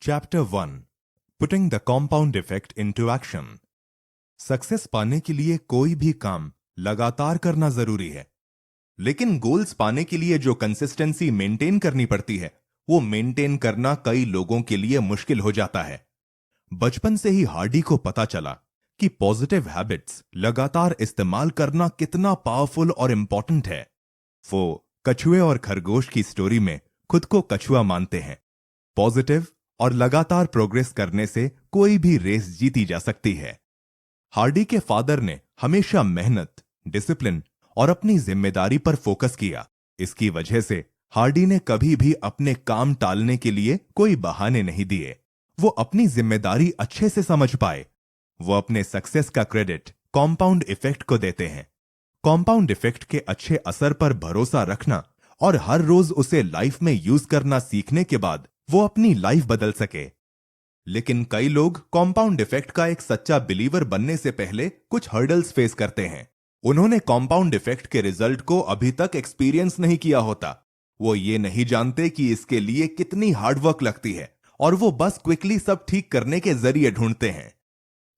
Chapter 1 putting the compound effect into action. Success पाने के लिए कोई भी काम लगातार करना जरूरी है, लेकिन गोल्स पाने के लिए जो कंसिस्टेंसी मेंटेन करनी पड़ती है वो मेंटेन करना कई लोगों के लिए मुश्किल हो जाता है। बचपन से ही हार्डी को पता चला कि पॉजिटिव हैबिट्स लगातार इस्तेमाल करना कितना पावरफुल और इंपॉर्टेंट है। वो कछुए और खरगोश की स्टोरी में खुद को कछुआ मानते हैं। पॉजिटिव और लगातार प्रोग्रेस करने से कोई भी रेस जीती जा सकती है। हार्डी के फादर ने हमेशा मेहनत, डिसिप्लिन और अपनी जिम्मेदारी पर फोकस किया। इसकी वजह से हार्डी ने कभी भी अपने काम टालने के लिए कोई बहाने नहीं दिए। वो अपनी जिम्मेदारी अच्छे से समझ पाए। वो अपने सक्सेस का क्रेडिट कॉम्पाउंड इफेक्ट को देते हैं। कॉम्पाउंड इफेक्ट के अच्छे असर पर भरोसा रखना और हर रोज उसे लाइफ में यूज करना सीखने के बाद वो अपनी लाइफ बदल सके। लेकिन कई लोग कॉम्पाउंड इफेक्ट का एक सच्चा बिलीवर बनने से पहले कुछ हर्डल्स फेस करते हैं। उन्होंने कॉम्पाउंड इफेक्ट के रिजल्ट को अभी तक एक्सपीरियंस नहीं किया होता। वो ये नहीं जानते कि इसके लिए कितनी हार्डवर्क लगती है और वो बस क्विकली सब ठीक करने के जरिए ढूंढते हैं।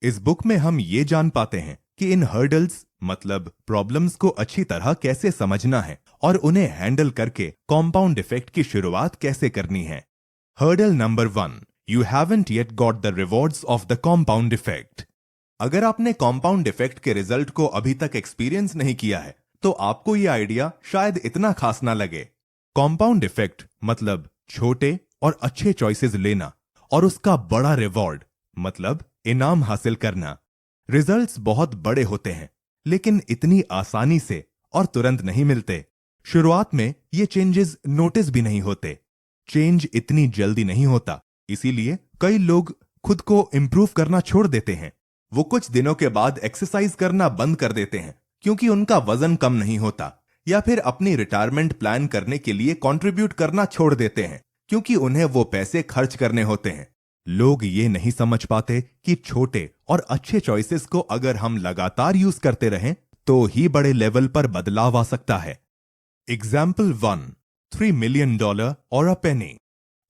इस बुक में हम ये जान पाते हैं कि इन हर्डल्स मतलब प्रॉब्लम्स को अच्छी तरह कैसे समझना है और उन्हें हैंडल करके कॉम्पाउंड इफेक्ट की शुरुआत कैसे करनी है। Hurdle number 1, you haven't yet got the rewards of the compound effect. अगर आपने कॉम्पाउंड इफेक्ट के रिजल्ट को अभी तक एक्सपीरियंस नहीं किया है तो आपको यह आइडिया शायद इतना खास ना लगे। कॉम्पाउंड इफेक्ट मतलब छोटे और अच्छे चॉइसेस लेना और उसका बड़ा रिवॉर्ड मतलब इनाम हासिल करना। रिजल्ट्स बहुत बड़े होते हैं, लेकिन इतनी आसानी से और तुरंत नहीं मिलते। शुरुआत में ये चेंजेस नोटिस भी नहीं होते। चेंज इतनी जल्दी नहीं होता, इसीलिए कई लोग खुद को इंप्रूव करना छोड़ देते हैं। वो कुछ दिनों के बाद एक्सरसाइज करना बंद कर देते हैं क्योंकि उनका वजन कम नहीं होता, या फिर अपनी रिटायरमेंट प्लान करने के लिए कंट्रीब्यूट करना छोड़ देते हैं क्योंकि उन्हें वो पैसे खर्च करने होते हैं। लोग ये नहीं समझ पाते कि छोटे और अच्छे चॉइसेस को अगर हम लगातार यूज करते रहें तो ही बड़े लेवल पर बदलाव आ सकता है। एग्जाम्पल 1, $3 million और अ पेनी।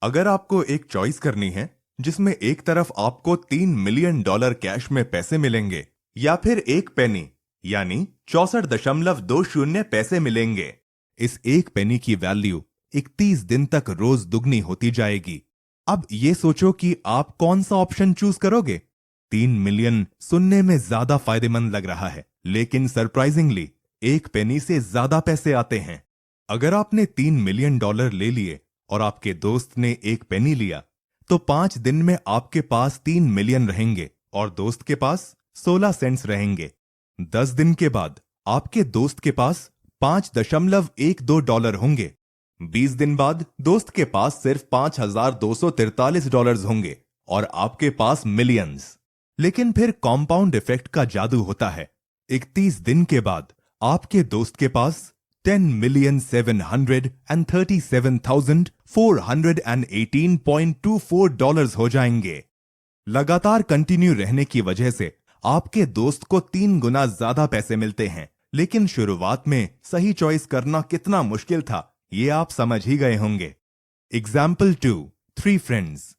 अगर आपको एक चॉइस करनी है जिसमें एक तरफ आपको $3 मिलियन कैश में पैसे मिलेंगे या फिर एक पेनी यानी 64.20 पैसे मिलेंगे, इस एक पेनी की वैल्यू 31 दिन तक रोज दुगनी होती जाएगी। अब ये सोचो कि आप कौन सा ऑप्शन चूज करोगे। 3 मिलियन सुनने में ज्यादा फायदेमंद लग रहा है, लेकिन सरप्राइजिंगली एक पेनी से ज्यादा पैसे आते हैं। अगर आपने $3 मिलियन ले लिए और आपके दोस्त ने एक पेनी लिया तो 5 दिन में आपके पास 3 मिलियन रहेंगे और दोस्त के पास 16 सेंट्स रहेंगे। 10 दिन के बाद आपके दोस्त के पास $5.12 होंगे। 20 दिन बाद दोस्त के पास सिर्फ $5,243 होंगे और आपके पास मिलियंस। लेकिन फिर कॉम्पाउंड इफेक्ट का जादू होता है। 31 दिन के बाद आपके दोस्त के पास $10,737,418.24 हो जाएंगे। लगातार कंटिन्यू रहने की वजह से आपके दोस्त को 3 गुना ज्यादा पैसे मिलते हैं, लेकिन शुरुआत में सही चॉइस करना कितना मुश्किल था ये आप समझ ही गए होंगे। Example 2, 3 friends.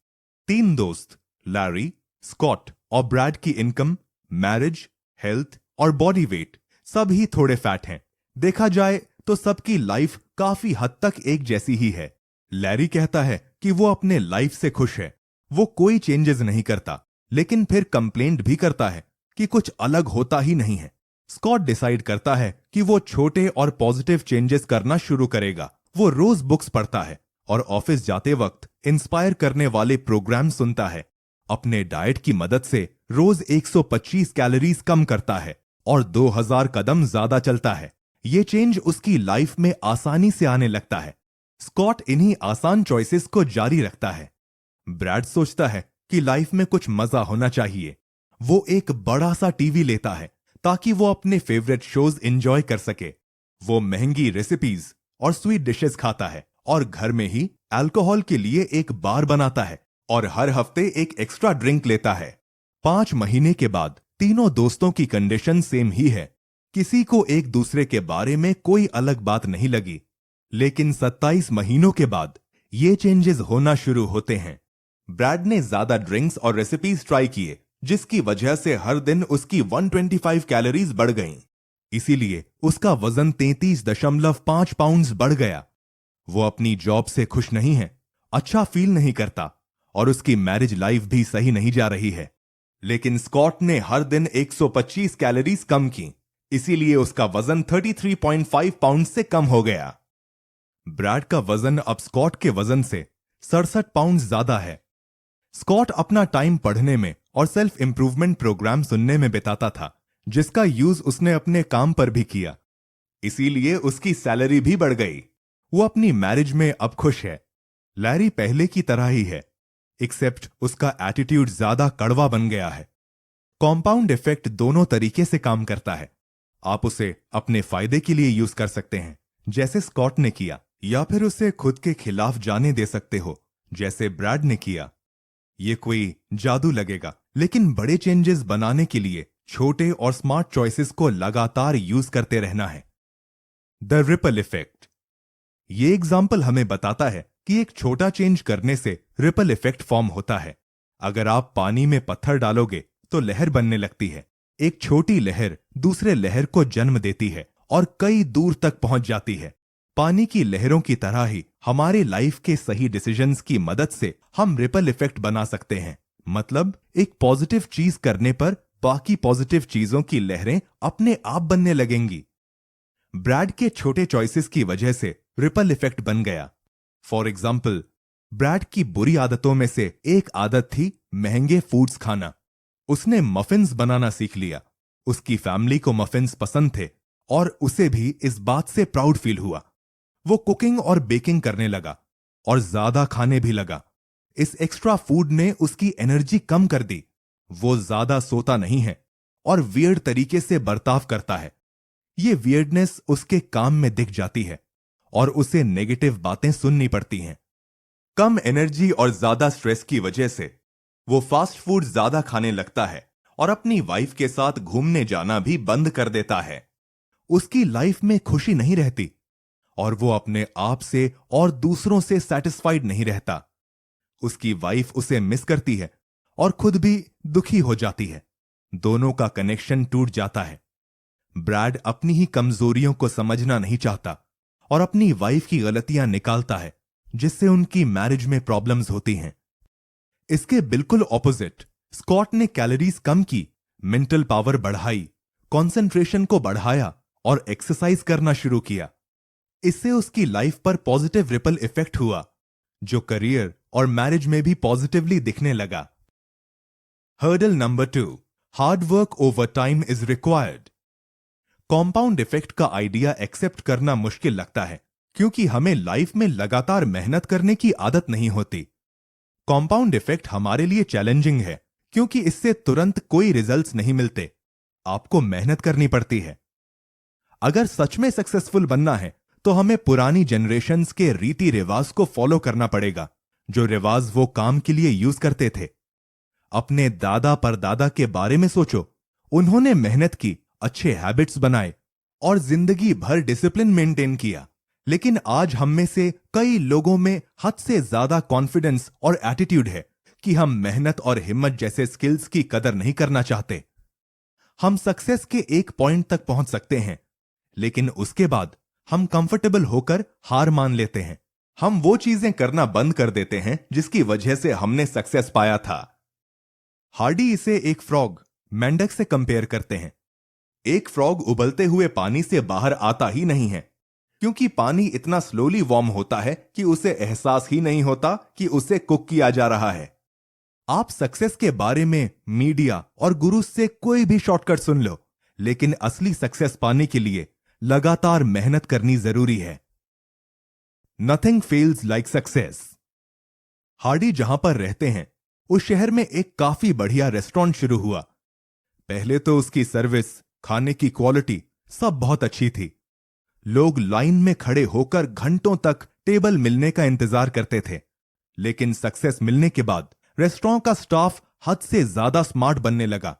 3 दोस्त लैरी, स्कॉट और ब्रैड की इनकम, मैरिज, हेल्थ और बॉडी वेट सब ही थोड़े फैट हैं। देखा जाए तो सबकी लाइफ काफी हद तक एक जैसी ही है। लैरी कहता है कि वो अपने लाइफ से खुश है, वो कोई चेंजेस नहीं करता, लेकिन फिर कंप्लेंट भी करता है कि कुछ अलग होता ही नहीं है। स्कॉट डिसाइड करता है कि वो छोटे और पॉजिटिव चेंजेस करना शुरू करेगा। वो रोज बुक्स पढ़ता है और ऑफिस जाते वक्त इंस्पायर करने वाले प्रोग्राम सुनता है। अपने डाइट की मदद से रोज 125 कैलोरीज कम करता है और 2000 कदम ज्यादा चलता है। ये चेंज उसकी लाइफ में आसानी से आने लगता है। स्कॉट इन्हीं आसान चॉइसेस को जारी रखता है। ब्रैड सोचता है कि लाइफ में कुछ मजा होना चाहिए। वो एक बड़ा सा टीवी लेता है ताकि वो अपने फेवरेट शोज एंजॉय कर सके। वो महंगी रेसिपीज और स्वीट डिशेस खाता है और घर में ही अल्कोहल के लिए एक बार बनाता है और हर हफ्ते एक एक्स्ट्रा ड्रिंक लेता है। 5 महीने के बाद तीनों दोस्तों की कंडीशन सेम ही है। किसी को एक दूसरे के बारे में कोई अलग बात नहीं लगी, लेकिन 27 महीनों के बाद ये चेंजेस होना शुरू होते हैं। ब्रैड ने ज्यादा ड्रिंक्स और रेसिपीज ट्राई किए, जिसकी वजह से हर दिन उसकी 125 कैलोरीज बढ़ गईं। इसीलिए उसका वजन 33.5 पाउंड्स बढ़ गया। वो अपनी जॉब से खुश नहीं है, अच्छा फील नहीं करता और उसकी मैरिज लाइफ भी सही नहीं जा रही है। लेकिन स्कॉट ने हर दिन 125 कैलोरीज कम की, इसीलिए उसका वजन 33.5 पाउंड से कम हो गया। ब्रैड का वजन अब स्कॉट के वजन से 67 पाउंड ज्यादा है। स्कॉट अपना टाइम पढ़ने में और सेल्फ इंप्रूवमेंट प्रोग्राम सुनने में बिताता था, जिसका यूज उसने अपने काम पर भी किया। इसीलिए उसकी सैलरी भी बढ़ गई। वो अपनी मैरिज में अब खुश है। लैरी पहले की तरह ही है, एक्सेप्ट उसका एटीट्यूड ज्यादा कड़वा बन गया है। कॉम्पाउंड इफेक्ट दोनों तरीके से काम करता है। आप उसे अपने फायदे के लिए यूज कर सकते हैं, जैसे स्कॉट ने किया, या फिर उसे खुद के खिलाफ जाने दे सकते हो, जैसे ब्रैड ने किया। ये कोई जादू लगेगा, लेकिन बड़े चेंजेस बनाने के लिए छोटे और स्मार्ट चॉइसेस को लगातार यूज करते रहना है। The ripple effect. ये एग्जाम्पल हमें बताता है कि एक छोटा चेंज करने से रिपल इफेक्ट फॉर्म होता है। अगर आप पानी में पत्थर डालोगे तो लहर बनने लगती है। एक छोटी लहर दूसरे लहर को जन्म देती है और कई दूर तक पहुंच जाती है। पानी की लहरों की तरह ही हमारे लाइफ के सही डिसीजंस की मदद से हम रिपल इफेक्ट बना सकते हैं। मतलब एक पॉजिटिव चीज करने पर बाकी पॉजिटिव चीजों की लहरें अपने आप बनने लगेंगी। ब्रैड के छोटे चॉइसेस की वजह से रिपल इफेक्ट बन गया। फॉर एग्जाम्पल, ब्रैड की बुरी आदतों में से एक आदत थी महंगे फूड्स खाना। उसने मफिन्स बनाना सीख लिया। उसकी फैमिली को मफिन्स पसंद थे और उसे भी इस बात से प्राउड फील हुआ। वो कुकिंग और बेकिंग करने लगा और ज्यादा खाने भी लगा। इस एक्स्ट्रा फूड ने उसकी एनर्जी कम कर दी। वो ज्यादा सोता नहीं है और वियर्ड तरीके से बर्ताव करता है। ये वियर्डनेस उसके काम में दिख जाती है और उसे नेगेटिव बातें सुननी पड़ती हैं। कम एनर्जी और ज्यादा स्ट्रेस की वजह से वो फास्ट फूड ज्यादा खाने लगता है और अपनी वाइफ के साथ घूमने जाना भी बंद कर देता है। उसकी लाइफ में खुशी नहीं रहती और वो अपने आप से और दूसरों से सैटिस्फाइड नहीं रहता। उसकी वाइफ उसे मिस करती है और खुद भी दुखी हो जाती है। दोनों का कनेक्शन टूट जाता है। ब्रैड अपनी ही कमजोरियों को समझना नहीं चाहता और अपनी वाइफ की गलतियां निकालता है, जिससे उनकी मैरिज में प्रॉब्लम्स होती हैं। इसके बिल्कुल ऑपोजिट, स्कॉट ने कैलोरीज कम की, मेंटल पावर बढ़ाई, कंसंट्रेशन को बढ़ाया और एक्सरसाइज करना शुरू किया। इससे उसकी लाइफ पर पॉजिटिव रिपल इफेक्ट हुआ, जो करियर और मैरिज में भी पॉजिटिवली दिखने लगा। Hurdle number 2, hard work over time is required. Compound effect का आइडिया एक्सेप्ट करना मुश्किल लगता है, क्योंकि हमें लाइफ में लगातार मेहनत करने की आदत नहीं होती। कॉम्पाउंड इफेक्ट हमारे लिए चैलेंजिंग है, क्योंकि इससे तुरंत कोई रिजल्ट्स नहीं मिलते। आपको मेहनत करनी पड़ती है। अगर सच में सक्सेसफुल बनना है तो हमें पुरानी जनरेशन्स के रीति रिवाज को फॉलो करना पड़ेगा, जो रिवाज वो काम के लिए यूज करते थे। अपने दादा परदादा के बारे में सोचो। उन्होंने मेहनत की, अच्छे हैबिट्स बनाए और जिंदगी भर डिसिप्लिन मेंटेन किया। लेकिन आज हम में से कई लोगों में हद से ज्यादा कॉन्फिडेंस और एटीट्यूड है कि हम मेहनत और हिम्मत जैसे स्किल्स की कदर नहीं करना चाहते। हम सक्सेस के एक पॉइंट तक पहुंच सकते हैं, लेकिन उसके बाद हम कंफर्टेबल होकर हार मान लेते हैं। हम वो चीजें करना बंद कर देते हैं जिसकी वजह से हमने सक्सेस पाया था। हार्डी इसे एक फ्रॉग, मेंढक से कंपेयर करते हैं। एक फ्रॉग उबलते हुए पानी से बाहर आता ही नहीं है, क्योंकि पानी इतना स्लोली वार्म होता है कि उसे एहसास ही नहीं होता कि उसे कुक किया जा रहा है। आप सक्सेस के बारे में मीडिया और गुरु से कोई भी शॉर्टकट सुन लो, लेकिन असली सक्सेस पाने के लिए लगातार मेहनत करनी जरूरी है। Nothing feels like success. Hardy जहां पर रहते हैं, उस शहर में एक काफी बढ़िया रेस्टोरेंट शुरू हुआ। पहले तो उसकी सर्विस, खाने की क्वालिटी सब बहुत अच्छी थी। लोग लाइन में खड़े होकर घंटों तक टेबल मिलने का इंतजार करते थे। लेकिन सक्सेस मिलने के बाद रेस्टोरेंट का स्टाफ हद से ज्यादा स्मार्ट बनने लगा।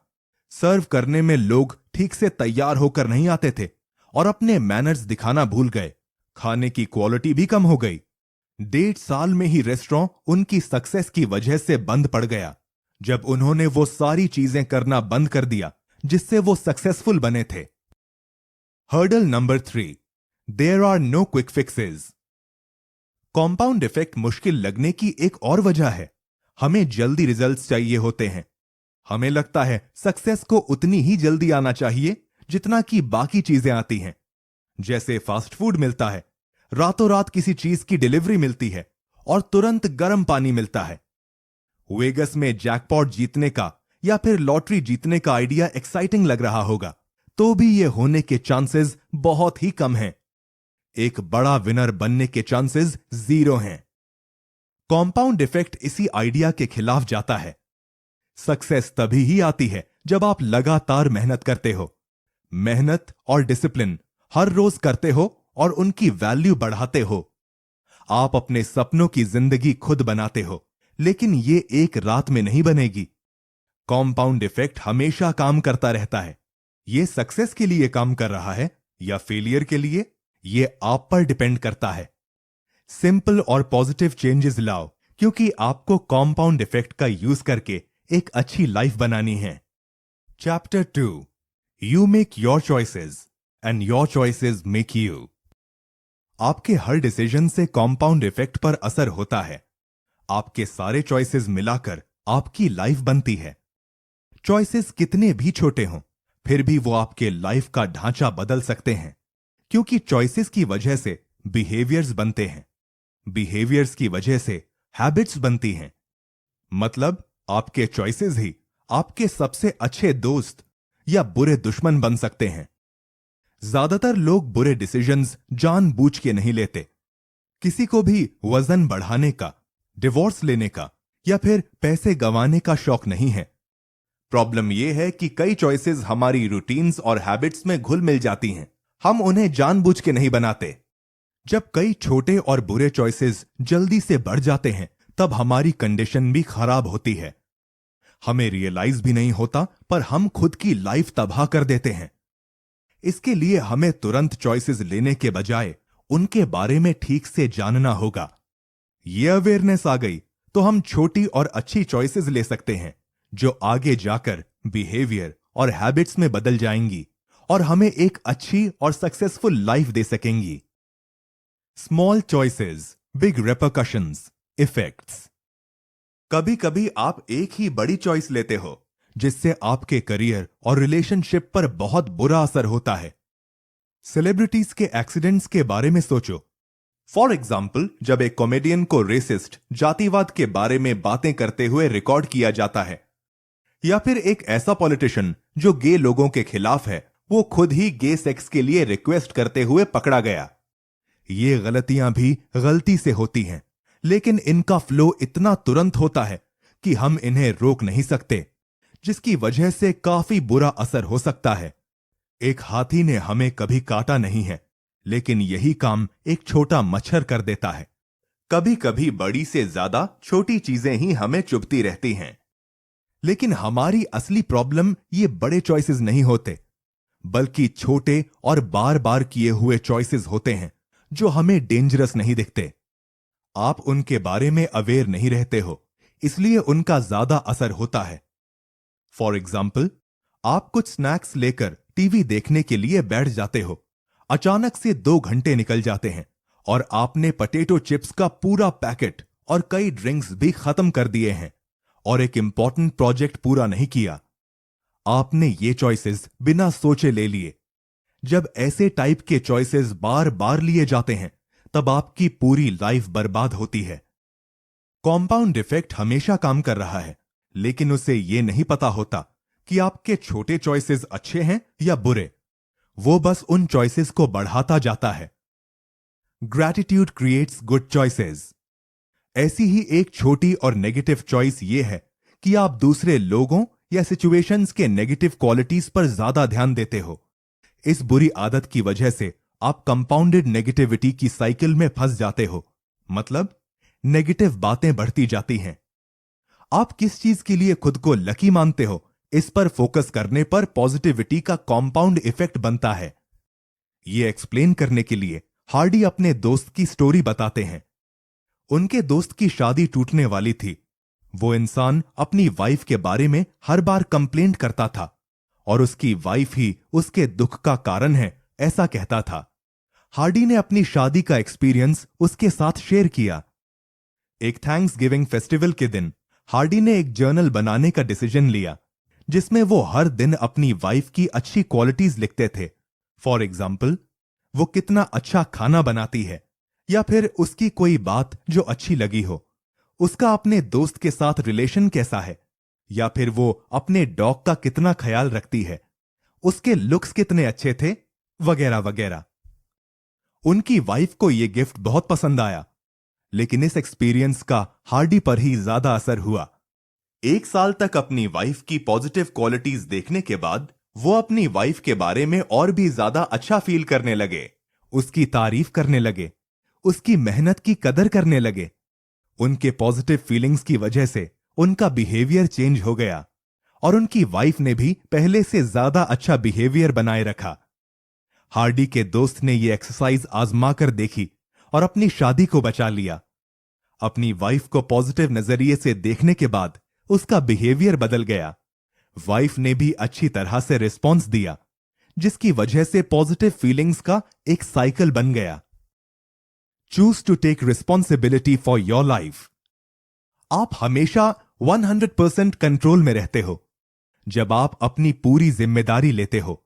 सर्व करने में लोग ठीक से तैयार होकर नहीं आते थे और अपने मैनर्स दिखाना भूल गए। खाने की क्वालिटी भी कम हो गई। 1.5 साल में ही रेस्टोरेंट उनकी सक्सेस की वजह से बंद पड़ गया, जब उन्होंने वो सारी चीजें करना बंद कर दिया जिससे वो सक्सेसफुल बने थे। Hurdle number 3, there are no quick fixes. Compound effect मुश्किल लगने की एक और वजह है, हमें जल्दी रिजल्ट्स चाहिए होते हैं। हमें लगता है सक्सेस को उतनी ही जल्दी आना चाहिए जितना कि बाकी चीजें आती हैं। जैसे फास्ट फूड मिलता है, रातों रात किसी चीज की डिलीवरी मिलती है और तुरंत गर्म पानी मिलता है। वेगस में जैकपॉट जीतने का या फिर लॉटरी जीतने का आइडिया एक्साइटिंग लग रहा होगा, तो भी यह होने के चांसेस बहुत ही कम हैं। एक बड़ा विनर बनने के चांसेस 0 हैं। कॉम्पाउंड इफेक्ट इसी आइडिया के खिलाफ जाता है। सक्सेस तभी ही आती है जब आप लगातार मेहनत करते हो। मेहनत और डिसिप्लिन हर रोज करते हो और उनकी वैल्यू बढ़ाते हो। आप अपने सपनों की जिंदगी खुद बनाते हो, लेकिन ये एक रात में नहीं बनेगी। कॉम्पाउंड इफेक्ट हमेशा काम करता रहता है। ये सक्सेस के लिए काम कर रहा है या फेलियर के लिए, ये आप पर डिपेंड करता है। सिंपल और पॉजिटिव चेंजेस लाओ, क्योंकि आपको कॉम्पाउंड इफेक्ट का यूज करके एक अच्छी लाइफ बनानी है। Chapter 2, you make your choices and your choices make you. आपके हर डिसीजन से कॉम्पाउंड इफेक्ट पर असर होता है। आपके सारे चॉइसेस मिलाकर आपकी लाइफ बनती है। चॉइसेस कितने भी छोटे हों, फिर भी वो आपके लाइफ का ढांचा बदल सकते हैं, क्योंकि चॉइसेस की वजह से बिहेवियर्स बनते हैं। बिहेवियर्स की वजह से हैबिट्स बनती हैं। मतलब आपके चॉइसेस ही आपके सबसे अच्छे दोस्त या बुरे दुश्मन बन सकते हैं। ज्यादातर लोग बुरे डिसीजंस जानबूझ के नहीं लेते। किसी को भी वजन बढ़ाने का, डिवोर्स लेने का या फिर पैसे गंवाने का शौक नहीं है। प्रॉब्लम यह है कि कई चॉइसेस हमारी रूटीन्स और हैबिट्स में घुल मिल जाती हैं। हम उन्हें जानबूझ के नहीं बनाते। जब कई छोटे और बुरे चॉइसेस जल्दी से बढ़ जाते हैं, तब हमारी कंडीशन भी खराब होती है। हमें रियलाइज भी नहीं होता, पर हम खुद की लाइफ तबाह कर देते हैं। इसके लिए हमें तुरंत चॉइसेस लेने के बजाय उनके बारे में ठीक से जानना होगा। ये अवेयरनेस आ गई तो हम छोटी और अच्छी चॉइसेस ले सकते हैं, जो आगे जाकर बिहेवियर और हैबिट्स में बदल जाएंगी और हमें एक अच्छी और सक्सेसफुल लाइफ दे सकेंगी। Small choices, big repercussions, effects. कभी कभी आप एक ही बड़ी चॉइस लेते हो जिससे आपके करियर और रिलेशनशिप पर बहुत बुरा असर होता है। सेलिब्रिटीज के एक्सीडेंट्स के बारे में सोचो। फॉर एग्जाम्पल, जब एक कॉमेडियन को रेसिस्ट, जातिवाद के बारे में बातें करते हुए रिकॉर्ड किया जाता है, या फिर एक ऐसा पॉलिटिशियन जो गे लोगों के खिलाफ है, वो खुद ही गे सेक्स के लिए रिक्वेस्ट करते हुए पकड़ा गया। ये गलतियां भी गलती से होती हैं, लेकिन इनका फ्लो इतना तुरंत होता है कि हम इन्हें रोक नहीं सकते, जिसकी वजह से काफी बुरा असर हो सकता है। एक हाथी ने हमें कभी काटा नहीं है, लेकिन यही काम एक छोटा मच्छर कर देता है। कभी कभी बड़ी से ज्यादा छोटी चीजें ही हमें चुभती रहती हैं। लेकिन हमारी असली प्रॉब्लम ये बड़े चॉइसेस नहीं होते, बल्कि छोटे और बार बार किए हुए चॉइसेस होते हैं जो हमें डेंजरस नहीं दिखते। आप उनके बारे में अवेयर नहीं रहते हो, इसलिए उनका ज्यादा असर होता है। फॉर एग्जाम्पल, आप कुछ स्नैक्स लेकर टीवी देखने के लिए बैठ जाते हो। अचानक से 2 घंटे निकल जाते हैं और आपने पोटैटो चिप्स का पूरा पैकेट और कई ड्रिंक्स भी खत्म कर दिए हैं और एक इंपॉर्टेंट प्रोजेक्ट पूरा नहीं किया। आपने ये चॉइसेस बिना सोचे ले लिए। जब ऐसे टाइप के चॉइसेस बार बार लिए जाते हैं, तब आपकी पूरी लाइफ बर्बाद होती है। कॉम्पाउंड इफेक्ट हमेशा काम कर रहा है, लेकिन उसे यह नहीं पता होता कि आपके छोटे चॉइसेस अच्छे हैं या बुरे। वो बस उन चॉइसेस को बढ़ाता जाता है। Gratitude creates good choices. ऐसी ही एक छोटी और नेगेटिव चॉइस ये है कि आप दूसरे लोगों या सिचुएशंस के नेगेटिव क्वालिटीज पर ज्यादा ध्यान देते हो। इस बुरी आदत की वजह से आप कंपाउंडेड नेगेटिविटी की साइकिल में फंस जाते हो। मतलब नेगेटिव बातें बढ़ती जाती हैं। आप किस चीज के लिए खुद को लकी मानते हो, इस पर फोकस करने पर पॉजिटिविटी का कंपाउंड इफेक्ट बनता है। यह एक्सप्लेन करने के लिए हार्डी अपने दोस्त की स्टोरी बताते हैं। उनके दोस्त की शादी टूटने वाली थी। वो इंसान अपनी वाइफ के बारे में हर बार कंप्लेंट करता था और उसकी वाइफ ही उसके दुख का कारण है ऐसा कहता था। हार्डी ने अपनी शादी का एक्सपीरियंस उसके साथ शेयर किया। एक थैंक्स गिविंग फेस्टिवल के दिन हार्डी ने एक जर्नल बनाने का डिसीजन लिया जिसमें वो हर दिन अपनी वाइफ की अच्छी क्वालिटीज लिखते थे। फॉर एग्जाम्पल, वो कितना अच्छा खाना बनाती है, या फिर उसकी कोई बात जो अच्छी लगी हो, उसका अपने दोस्त के साथ रिलेशन कैसा है, या फिर वो अपने डॉग का कितना ख्याल रखती है, उसके लुक्स कितने अच्छे थे, वगैरह वगैरह। उनकी वाइफ को यह गिफ्ट बहुत पसंद आया, लेकिन इस एक्सपीरियंस का हार्डी पर ही ज्यादा असर हुआ। 1 साल तक अपनी वाइफ की पॉजिटिव क्वालिटीज देखने के बाद वो अपनी वाइफ के बारे में और भी ज्यादा अच्छा फील करने लगे, उसकी तारीफ करने लगे, उसकी मेहनत की कदर करने लगे। उनके पॉजिटिव फीलिंग्स की वजह से उनका बिहेवियर चेंज हो गया और उनकी वाइफ ने भी पहले से ज्यादा अच्छा बिहेवियर बनाए रखा। हार्डी के दोस्त ने यह एक्सरसाइज आजमा कर देखी और अपनी शादी को बचा लिया। अपनी वाइफ को पॉजिटिव नजरिए से देखने के बाद उसका बिहेवियर बदल गया। वाइफ ने भी अच्छी तरह से रिस्पॉन्स दिया, जिसकी वजह से पॉजिटिव फीलिंग्स का एक साइकिल बन गया। Choose to take responsibility for your life. आप हमेशा 100% कंट्रोल में रहते हो। जब आप अपनी पूरी जिम्मेदारी लेते हो,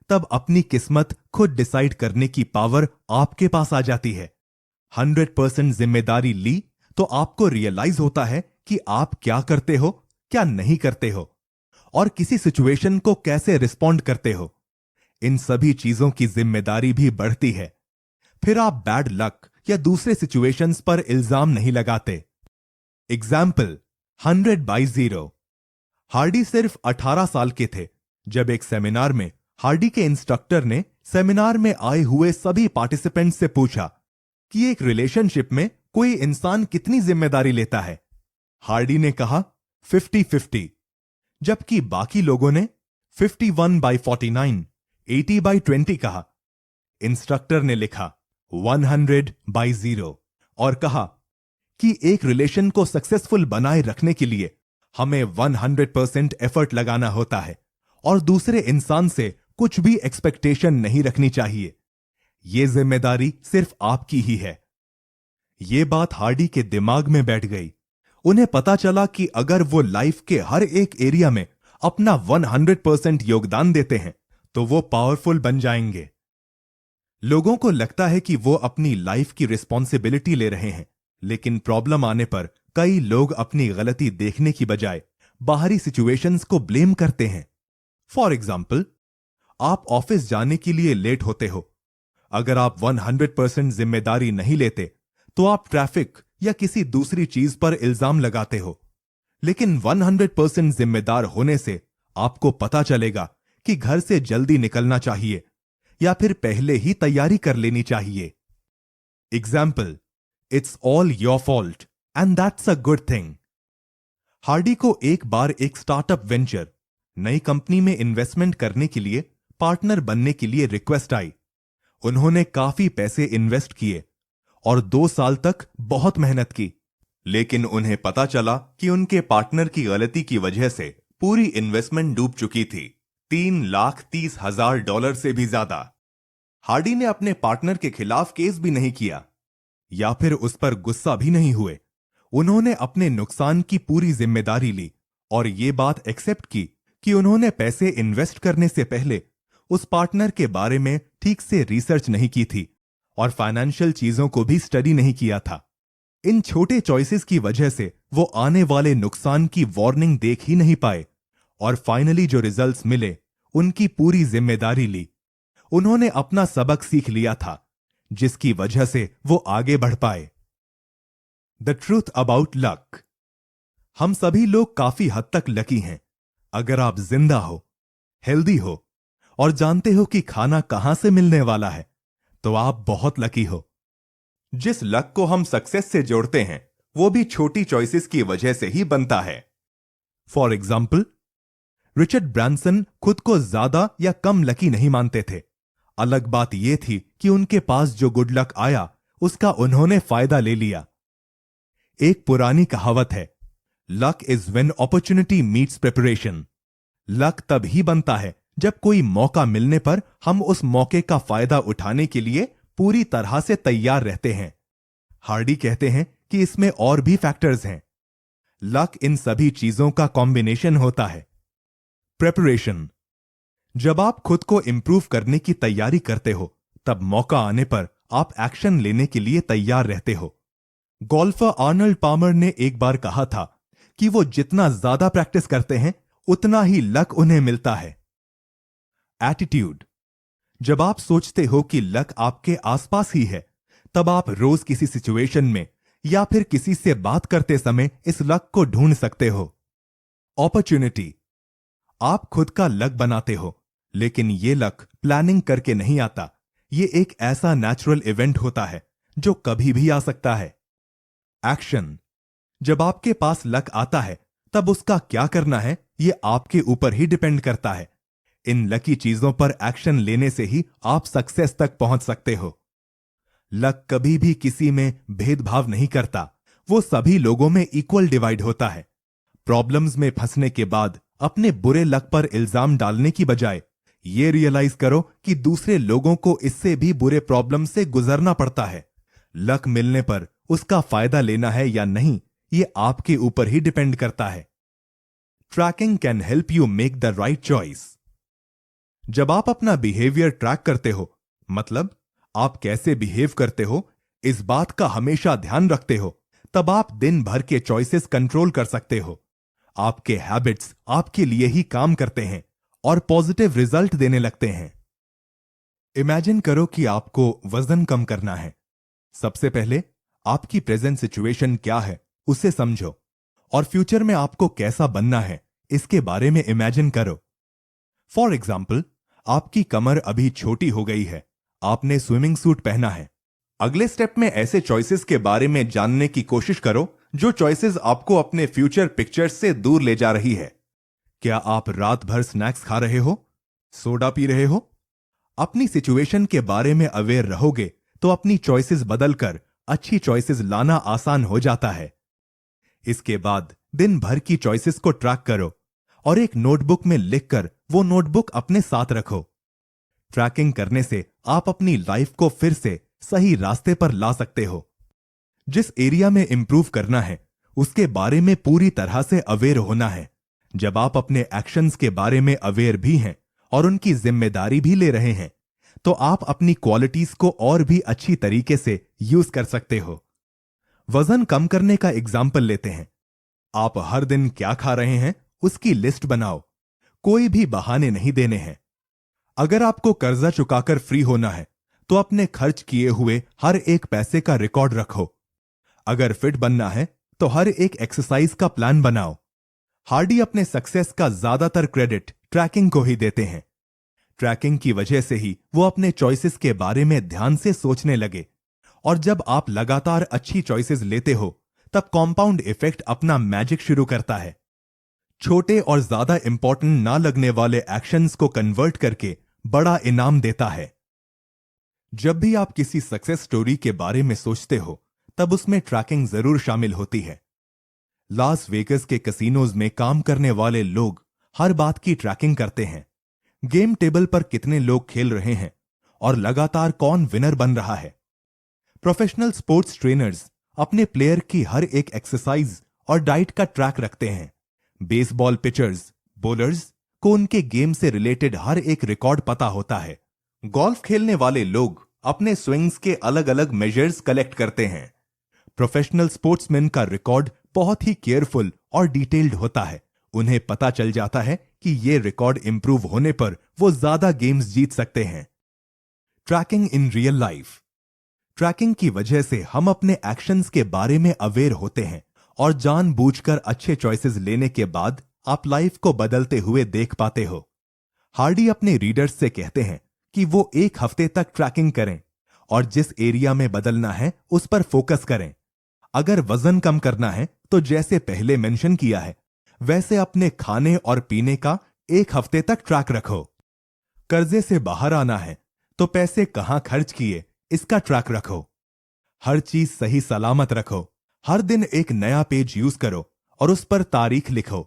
तब अपनी किस्मत खुद डिसाइड करने की पावर आपके पास आ जाती है। 100% जिम्मेदारी ली तो आपको रियलाइज होता है कि आप क्या करते हो, क्या नहीं करते हो, और किसी सिचुएशन को कैसे रिस्पॉन्ड करते हो। इन सभी चीजों की जिम्मेदारी भी बढ़ती है। फिर आप बैड लक या दूसरे सिचुएशंस पर इल्जाम नहीं लगाते। एग्जाम्पल 100/0। हार्डी सिर्फ 18 साल के थे जब एक सेमिनार में हार्डी के इंस्ट्रक्टर ने सेमिनार में आए हुए सभी पार्टिसिपेंट्स से पूछा कि एक रिलेशनशिप में कोई इंसान कितनी जिम्मेदारी लेता है। हार्डी ने कहा 50-50, जबकि बाकी लोगों ने 51/49, 80/20 कहा। इंस्ट्रक्टर ने लिखा 100/0 और कहा कि एक रिलेशन को सक्सेसफुल बनाए रखने के लिए हमें 100% एफर्ट लगाना होता है और दूसरे इंसान से कुछ भी एक्सपेक्टेशन नहीं रखनी चाहिए। यह जिम्मेदारी सिर्फ आपकी ही है। यह बात हार्डी के दिमाग में बैठ गई। उन्हें पता चला कि अगर वो लाइफ के हर एक एरिया में अपना 100% योगदान देते हैं तो वो पावरफुल बन जाएंगे। लोगों को लगता है कि वो अपनी लाइफ की रिस्पॉन्सिबिलिटी ले रहे हैं, लेकिन प्रॉब्लम आने पर कई लोग अपनी गलती देखने की बजाय बाहरी सिचुएशंस को ब्लेम करते हैं। फॉर एग्जाम्पल, आप ऑफिस जाने के लिए लेट होते हो। अगर आप 100% जिम्मेदारी नहीं लेते तो आप ट्रैफिक या किसी दूसरी चीज पर इल्जाम लगाते हो, लेकिन 100% जिम्मेदार होने से आपको पता चलेगा कि घर से जल्दी निकलना चाहिए या फिर पहले ही तैयारी कर लेनी चाहिए। Example, it's all your fault and that's a good thing. Hardy को एक बार एक स्टार्टअप वेंचर, नई कंपनी में इन्वेस्टमेंट करने के लिए पार्टनर बनने के लिए रिक्वेस्ट आई। उन्होंने काफी पैसे इन्वेस्ट किए और 2 साल तक बहुत मेहनत की, लेकिन उन्हें पता चला कि उनके पार्टनर की गलती की वजह से पूरी इन्वेस्टमेंट डूब चुकी थी, $3,30,000 से भी ज्यादा। हार्डी ने अपने पार्टनर के खिलाफ केस भी नहीं किया या फिर उस पर गुस्सा भी नहीं हुए। उन्होंने अपने नुकसान की पूरी जिम्मेदारी ली और ये बात एक्सेप्ट की कि उन्होंने पैसे इन्वेस्ट करने से पहले उस पार्टनर के बारे में ठीक से रिसर्च नहीं की थी और फाइनेंशियल चीजों को भी स्टडी नहीं किया था। इन छोटे चॉइसेस की वजह से वो आने वाले नुकसान की वार्निंग देख ही नहीं पाए और फाइनली जो रिजल्ट्स मिले उनकी पूरी जिम्मेदारी ली। उन्होंने अपना सबक सीख लिया था, जिसकी वजह से वो आगे बढ़ पाए। The truth about luck. हम सभी लोग काफी हद तक लकी हैं। अगर आप जिंदा हो, हेल्दी हो और जानते हो कि खाना कहां से मिलने वाला है, तो आप बहुत लकी हो। जिस लक को हम सक्सेस से जोड़ते हैं वो भी छोटी चॉइसेस की वजह से ही बनता है। फॉर एग्जाम्पल, रिचर्ड ब्रांसन खुद को ज्यादा या कम लकी नहीं मानते थे। अलग बात यह थी कि उनके पास जो गुड लक आया उसका उन्होंने फायदा ले लिया। एक पुरानी कहावत है, luck is when opportunity meets preparation. Luck तभी बनता है जब कोई मौका मिलने पर हम उस मौके का फायदा उठाने के लिए पूरी तरह से तैयार रहते हैं। हार्डी कहते हैं कि इसमें और भी फैक्टर्स हैं। लक इन सभी चीजों का कॉम्बिनेशन होता है। प्रिपरेशन, जब आप खुद को इंप्रूव करने की तैयारी करते हो, तब मौका आने पर आप एक्शन लेने के लिए तैयार रहते हो। गोल्फर आर्नल्ड पामर ने एक बार कहा था कि वो जितना ज्यादा प्रैक्टिस करते हैं, उतना ही लक उन्हें मिलता है। एटीट्यूड, जब आप सोचते हो कि लक आपके आसपास ही है, तब आप रोज किसी सिचुएशन में या फिर किसी से बात करते समय इस लक को ढूंढ सकते हो। अपॉर्चुनिटी, आप खुद का लक बनाते हो, लेकिन ये लक प्लानिंग करके नहीं आता। ये एक ऐसा नेचुरल इवेंट होता है जो कभी भी आ सकता है। एक्शन, जब आपके पास लक आता है, तब उसका क्या करना है ये आपके ऊपर ही डिपेंड करता है। इन लकी चीजों पर एक्शन लेने से ही आप सक्सेस तक पहुंच सकते हो। लक कभी भी किसी में भेदभाव नहीं करता, वो सभी लोगों में इक्वल डिवाइड होता है। प्रॉब्लम्स में फंसने के बाद अपने बुरे लक पर इल्जाम डालने की बजाय ये रियलाइज करो कि दूसरे लोगों को इससे भी बुरे प्रॉब्लम से गुजरना पड़ता है। लक मिलने पर उसका फायदा लेना है या नहीं, ये आपके ऊपर ही डिपेंड करता है। Tracking can help you make the right choice. जब आप अपना बिहेवियर ट्रैक करते हो, मतलब आप कैसे बिहेव करते हो, इस बात का हमेशा ध्यान रखते हो, तब आप दिन भर के चॉइसेस कंट्रोल कर सकते हो। आपके हैबिट्स आपके लिए ही काम करते हैं और पॉजिटिव रिजल्ट देने लगते हैं। इमेजिन करो कि आपको वजन कम करना है। सबसे पहले आपकी प्रेजेंट सिचुएशन क्या है उसे समझो, और फ्यूचर में आपको कैसा बनना है इसके बारे में इमेजिन करो। फॉर एग्जाम्पल, आपकी कमर अभी छोटी हो गई है, आपने स्विमिंग सूट पहना है। अगले स्टेप में ऐसे चॉइसेस के बारे में जानने की कोशिश करो जो चॉइसेस आपको अपने फ्यूचर पिक्चर्स से दूर ले जा रही है। क्या आप रात भर स्नैक्स खा रहे हो, सोडा पी रहे हो? अपनी सिचुएशन के बारे में अवेयर रहोगे तो अपनी चॉइसेस बदलकर अच्छी चॉइसेस लाना आसान हो जाता है। इसके बाद दिन भर की चॉइसेस को ट्रैक करो और एक नोटबुक में लिखकर वो नोटबुक अपने साथ रखो। ट्रैकिंग करने से आप अपनी लाइफ को फिर से सही रास्ते पर ला सकते हो। जिस एरिया में इंप्रूव करना है उसके बारे में पूरी तरह से अवेयर होना है। जब आप अपने एक्शंस के बारे में अवेयर भी हैं और उनकी जिम्मेदारी भी ले रहे हैं, तो आप अपनी क्वालिटीज को और भी अच्छी तरीके से यूज कर सकते हो। वजन कम करने का एग्जाम्पल लेते हैं। आप हर दिन क्या खा रहे हैं उसकी लिस्ट बनाओ। कोई भी बहाने नहीं देने हैं। अगर आपको कर्जा चुकाकर फ्री होना है तो अपने खर्च किए हुए हर एक पैसे का रिकॉर्ड रखो। अगर फिट बनना है तो हर एक एक्सरसाइज का प्लान बनाओ। हार्डी अपने सक्सेस का ज्यादातर क्रेडिट ट्रैकिंग को ही देते हैं। ट्रैकिंग की वजह से ही वो अपने चॉइसेस के बारे में ध्यान से सोचने लगे, और जब आप लगातार अच्छी चॉइसेस लेते हो तब कॉम्पाउंड इफेक्ट अपना मैजिक शुरू करता है। छोटे और ज्यादा इंपॉर्टेंट ना लगने वाले एक्शंस को कन्वर्ट करके बड़ा इनाम देता है। जब भी आप किसी सक्सेस स्टोरी के बारे में सोचते हो तब उसमें ट्रैकिंग जरूर शामिल होती है। लास वेगस के कैसीनोज में काम करने वाले लोग हर बात की ट्रैकिंग करते हैं। गेम टेबल पर कितने लोग खेल रहे हैं और लगातार कौन विनर बन रहा है। प्रोफेशनल स्पोर्ट्स ट्रेनर्स अपने प्लेयर की हर एक एक्सरसाइज और डाइट का ट्रैक रखते हैं। बेसबॉल पिचर्स, बॉलर्स को उनके गेम से रिलेटेड हर एक रिकॉर्ड पता होता है। गोल्फ खेलने वाले लोग अपने स्विंग्स के अलग अलग मेजर्स कलेक्ट करते हैं। प्रोफेशनल स्पोर्ट्समैन का रिकॉर्ड बहुत ही केयरफुल और डिटेल्ड होता है। उन्हें पता चल जाता है कि ये रिकॉर्ड इंप्रूव होने पर वो ज्यादा गेम्स जीत सकते हैं। Tracking in real life, tracking की वजह से हम अपने एक्शंस के बारे में अवेयर होते हैं और जानबूझकर अच्छे चॉइसेस लेने के बाद आप लाइफ को बदलते हुए देख पाते हो। हार्डी अपने रीडर्स से कहते हैं कि वो एक हफ्ते तक ट्रैकिंग करें और जिस एरिया में बदलना है उस पर फोकस करें। अगर वजन कम करना है तो जैसे पहले मेंशन किया है वैसे अपने खाने और पीने का एक हफ्ते तक ट्रैक रखो। कर्जे से बाहर आना है तो पैसे कहां खर्च किए इसका ट्रैक रखो। हर चीज सही सलामत रखो। हर दिन एक नया पेज यूज करो और उस पर तारीख लिखो।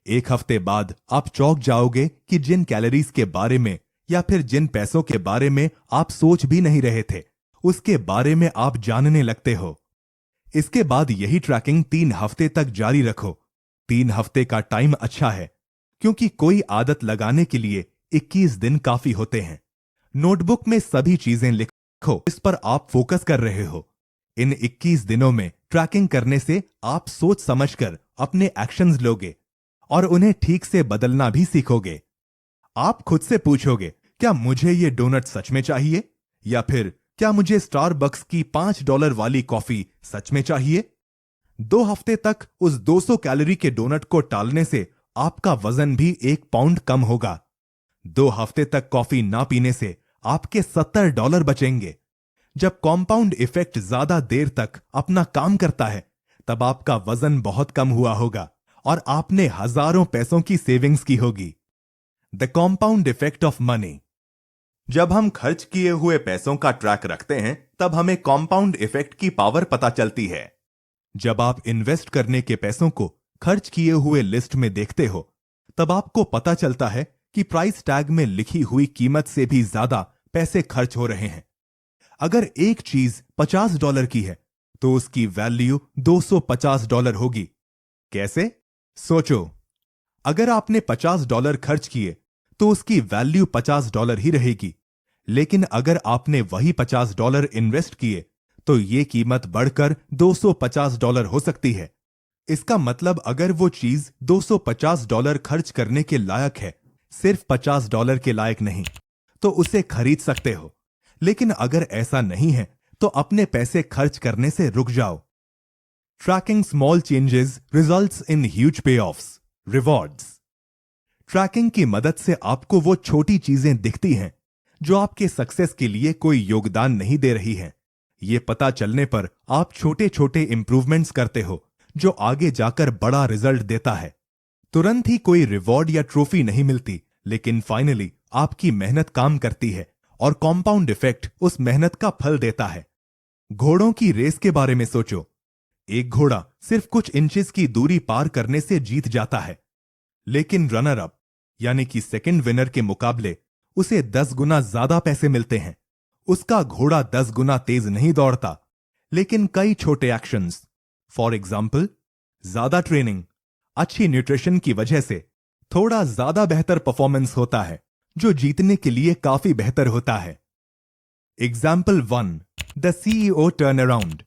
एक हफ्ते बाद आप चौंक जाओगे कि जिन कैलोरीज के बारे में या फिर जिन पैसों के बारे में आप सोच भी नहीं रहे थे, उसके बारे में आप जानने लगते हो। इसके बाद यही ट्रैकिंग 3 हफ्ते तक जारी रखो। 3 हफ्ते का टाइम अच्छा है, क्योंकि कोई आदत लगाने के लिए 21 दिन काफी होते हैं। नोटबुक में सभी चीजें लिखो इस पर आप फोकस कर रहे हो। इन 21 दिनों में ट्रैकिंग करने से आप सोच समझकर अपने एक्शंस लोगे और उन्हें ठीक से बदलना भी सीखोगे। आप खुद से पूछोगे, क्या मुझे ये डोनट सच में चाहिए, या फिर क्या मुझे स्टारबक्स की $5 वाली कॉफी सच में चाहिए। 2 हफ्ते तक उस 200 कैलोरी के डोनट को टालने से आपका वजन भी 1 पाउंड कम होगा। 2 हफ्ते तक कॉफी ना पीने से आपके $70 बचेंगे। जब कॉम्पाउंड इफेक्ट ज्यादा देर तक अपना काम करता है, तब आपका वजन बहुत कम हुआ होगा और आपने हजारों पैसों की सेविंग्स की होगी। The compound effect of money. जब हम खर्च किए हुए पैसों का ट्रैक रखते हैं, तब हमें कॉम्पाउंड इफेक्ट की पावर पता चलती है। जब आप इन्वेस्ट करने के पैसों को खर्च किए हुए लिस्ट में देखते हो, तब आपको पता चलता है कि प्राइस टैग में लिखी हुई कीमत से भी ज्यादा पैसे खर्च हो रहे हैं। अगर एक चीज $50 की है, तो उसकी वैल्यू $250 होगी। कैसे? सोचो, अगर आपने $50 खर्च किए तो उसकी वैल्यू $50 ही रहेगी। लेकिन अगर आपने वही $50 इन्वेस्ट किए तो ये कीमत बढ़कर $250 हो सकती है। इसका मतलब अगर वो चीज $250 खर्च करने के लायक है, सिर्फ $50 के लायक नहीं, तो उसे खरीद सकते हो। लेकिन अगर ऐसा नहीं है तो अपने पैसे खर्च करने से रुक जाओ। Tracking small changes results in huge payoffs, rewards. Tracking की मदद से आपको वो छोटी चीजें दिखती हैं जो आपके सक्सेस के लिए कोई योगदान नहीं दे रही हैं। ये पता चलने पर आप छोटे छोटे इंप्रूवमेंट्स करते हो जो आगे जाकर बड़ा रिजल्ट देता है। तुरंत ही कोई रिवॉर्ड या ट्रॉफी नहीं मिलती, लेकिन फाइनली आपकी मेहनत काम करती है और कॉम्पाउंड इफेक्ट उस मेहनत का फल देता है। घोड़ों की रेस के बारे में सोचो। एक घोड़ा सिर्फ कुछ इंचेस की दूरी पार करने से जीत जाता है, लेकिन रनर अप यानी कि सेकंड विनर के मुकाबले उसे 10 गुना ज्यादा पैसे मिलते हैं। उसका घोड़ा 10 गुना तेज नहीं दौड़ता, लेकिन कई छोटे एक्शंस, फॉर एग्जाम्पल ज्यादा ट्रेनिंग, अच्छी न्यूट्रिशन की वजह से थोड़ा ज्यादा बेहतर परफॉर्मेंस होता है, जो जीतने के लिए काफी बेहतर होता है। Example 1, the CEO turn around.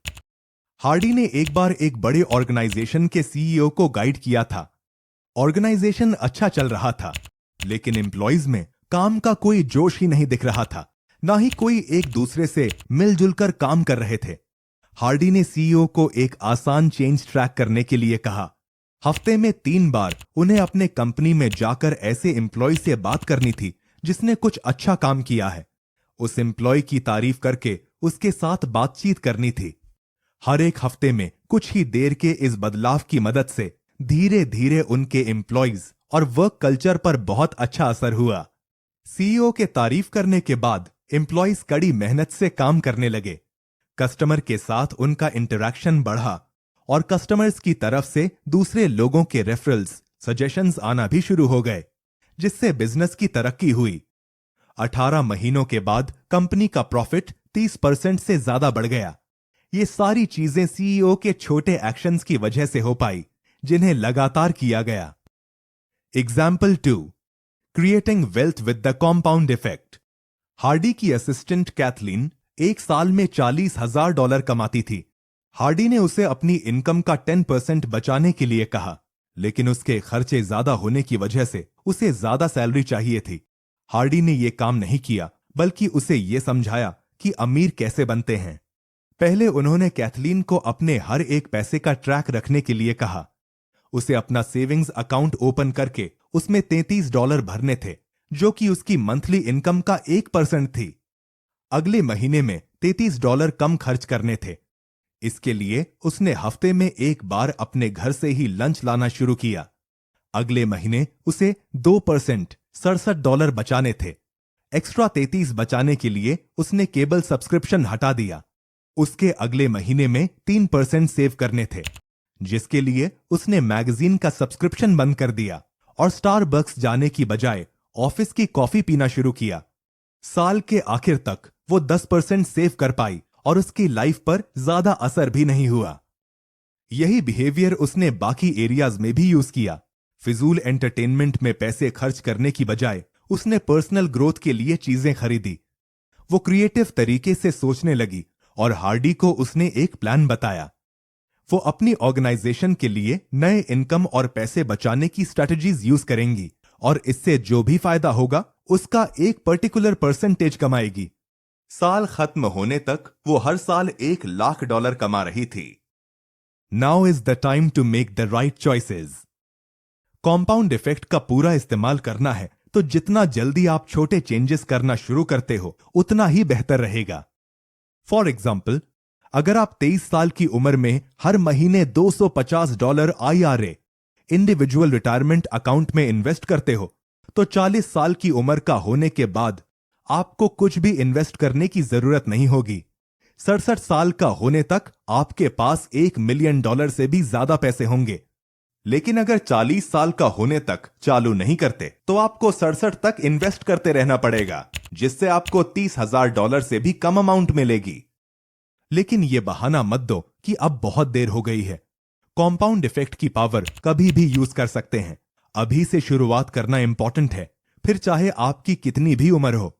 Hardy ने एक बार एक बड़े ऑर्गेनाइजेशन के सीईओ को गाइड किया था। ऑर्गेनाइजेशन अच्छा चल रहा था, लेकिन एम्प्लॉइज में काम का कोई जोश ही नहीं दिख रहा था, ना ही कोई एक दूसरे से मिलजुल कर काम कर रहे थे। हार्डी ने सीईओ को एक आसान चेंज ट्रैक करने के लिए कहा। हफ्ते में 3 बार उन्हें अपने कंपनी में जाकर ऐसे एम्प्लॉय से बात करनी थी जिसने कुछ अच्छा काम किया है। उस एम्प्लॉय की तारीफ करके उसके साथ बातचीत करनी थी। हर एक हफ्ते में कुछ ही देर के इस बदलाव की मदद से धीरे धीरे उनके एम्प्लॉइज और वर्क कल्चर पर बहुत अच्छा असर हुआ। सीईओ के तारीफ करने के बाद एम्प्लॉइज कड़ी मेहनत से काम करने लगे। कस्टमर के साथ उनका इंटरैक्शन बढ़ा और कस्टमर्स की तरफ से दूसरे लोगों के रेफरल्स, सजेशंस आना भी शुरू हो गए, जिससे बिजनेस की तरक्की हुई। 18 महीनों के बाद कंपनी का प्रॉफिट 30% से ज्यादा बढ़ गया। ये सारी चीजें सीईओ के छोटे एक्शंस की वजह से हो पाई, जिन्हें लगातार किया गया। Example 2, creating wealth with the compound effect. Hardy की असिस्टेंट कैथलीन एक साल में $40,000 कमाती थी। हार्डी ने उसे अपनी इनकम का 10% बचाने के लिए कहा, लेकिन उसके खर्चे ज्यादा होने की वजह से उसे ज्यादा सैलरी चाहिए थी। हार्डी ने यह काम नहीं किया, बल्कि उसे यह समझाया कि अमीर कैसे बनते हैं। पहले उन्होंने कैथलीन को अपने हर एक पैसे का ट्रैक रखने के लिए कहा। उसे अपना सेविंग्स अकाउंट ओपन करके उसमें $33 भरने थे, जो कि उसकी मंथली इनकम का 1% थी। अगले महीने में $33 कम खर्च करने थे। इसके लिए उसने हफ्ते में एक बार अपने घर से ही लंच लाना शुरू किया। अगले महीने उसे 2% $67 बचाने थे। एक्स्ट्रा 33 बचाने के लिए उसने केबल सब्सक्रिप्शन हटा दिया। उसके अगले महीने में 3% सेव करने थे, जिसके लिए उसने मैगजीन का सब्सक्रिप्शन बंद कर दिया और स्टारबक्स जाने की बजाय ऑफिस की कॉफी पीना शुरू किया। साल के आखिर तक वो 10% सेव कर पाई और उसकी लाइफ पर ज्यादा असर भी नहीं हुआ। यही बिहेवियर उसने बाकी एरियाज में भी यूज किया। फिजूल एंटरटेनमेंट में पैसे खर्च करने की बजाय उसने पर्सनल ग्रोथ के लिए चीजें खरीदी। वो क्रिएटिव तरीके से सोचने लगी और हार्डी को उसने एक प्लान बताया। वो अपनी ऑर्गेनाइजेशन के लिए नए इनकम और पैसे बचाने की स्ट्रेटजीज यूज करेंगी और इससे जो भी फायदा होगा उसका एक पर्टिकुलर परसेंटेज कमाएगी। साल खत्म होने तक वो हर साल $1,00,000 कमा रही थी। Now is the time to make the right choices. Compound effect का पूरा इस्तेमाल करना है तो जितना जल्दी आप छोटे चेंजेस करना शुरू करते हो उतना ही बेहतर रहेगा। फॉर एग्जाम्पल, अगर आप 23 साल की उम्र में हर महीने $250 IRA इंडिविजुअल रिटायरमेंट अकाउंट में इन्वेस्ट करते हो तो 40 साल की उम्र का होने के बाद आपको कुछ भी इन्वेस्ट करने की जरूरत नहीं होगी। 67 साल का होने तक आपके पास $1 मिलियन से भी ज्यादा पैसे होंगे। लेकिन अगर 40 साल का होने तक चालू नहीं करते तो आपको 67 तक इन्वेस्ट करते रहना पड़ेगा, जिससे आपको $30,000 से भी कम अमाउंट मिलेगी। लेकिन यह बहाना मत दो कि अब बहुत देर हो गई है। कॉम्पाउंड इफेक्ट की पावर कभी भी यूज कर सकते हैं। अभी से शुरुआत करना इंपॉर्टेंट है, फिर चाहे आपकी कितनी भी उम्र हो।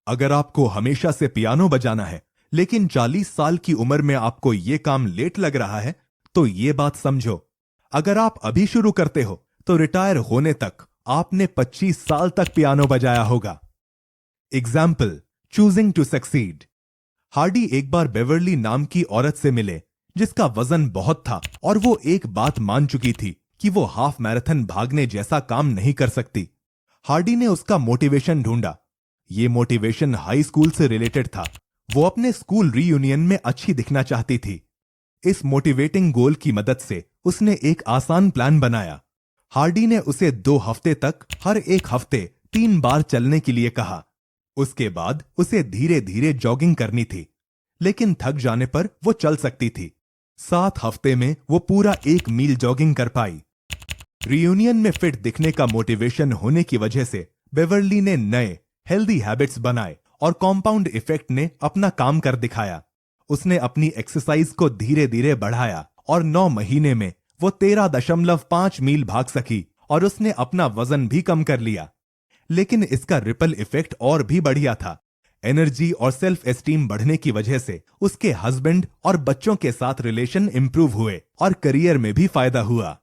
अगर आपको हमेशा से पियानो बजाना है लेकिन 40 साल की उम्र में आपको यह काम लेट लग रहा है तो यह बात समझो, अगर आप अभी शुरू करते हो तो रिटायर होने तक आपने 25 साल तक पियानो बजाया होगा। Example, choosing to succeed. Hardy एक बार बेवर्ली नाम की औरत से मिले जिसका वजन बहुत था और वो एक बात मान चुकी थी कि वो हाफ मैराथन भागने जैसा काम नहीं कर सकती। हार्डी ने उसका मोटिवेशन ढूंढा। ये मोटिवेशन हाई स्कूल से रिलेटेड था। वो अपने स्कूल रीयूनियन में अच्छी दिखना चाहती थी। इस मोटिवेटिंग गोल की मदद से उसने एक आसान प्लान बनाया। हार्डी ने उसे 2 हफ्ते तक हर एक हफ्ते 3 बार चलने के लिए कहा। उसके बाद उसे धीरे धीरे जॉगिंग करनी थी, लेकिन थक जाने पर वो चल सकती थी। 7 हफ्ते में वो पूरा 1 मील जॉगिंग कर पाई। रियूनियन में फिट दिखने का मोटिवेशन होने की वजह से बेवर्ली ने नए हेल्दी हैबिट्स बनाए और कॉम्पाउंड इफेक्ट ने अपना काम कर दिखाया। उसने अपनी एक्सरसाइज को धीरे धीरे बढ़ाया और 9 महीने में वो 13.5 मील भाग सकी और उसने अपना वजन भी कम कर लिया। लेकिन इसका रिपल इफेक्ट और भी बढ़िया था। एनर्जी और सेल्फ एस्टीम बढ़ने की वजह से उसके हस्बैंड और बच्चों के साथ रिलेशन इंप्रूव हुए और करियर में भी फायदा हुआ।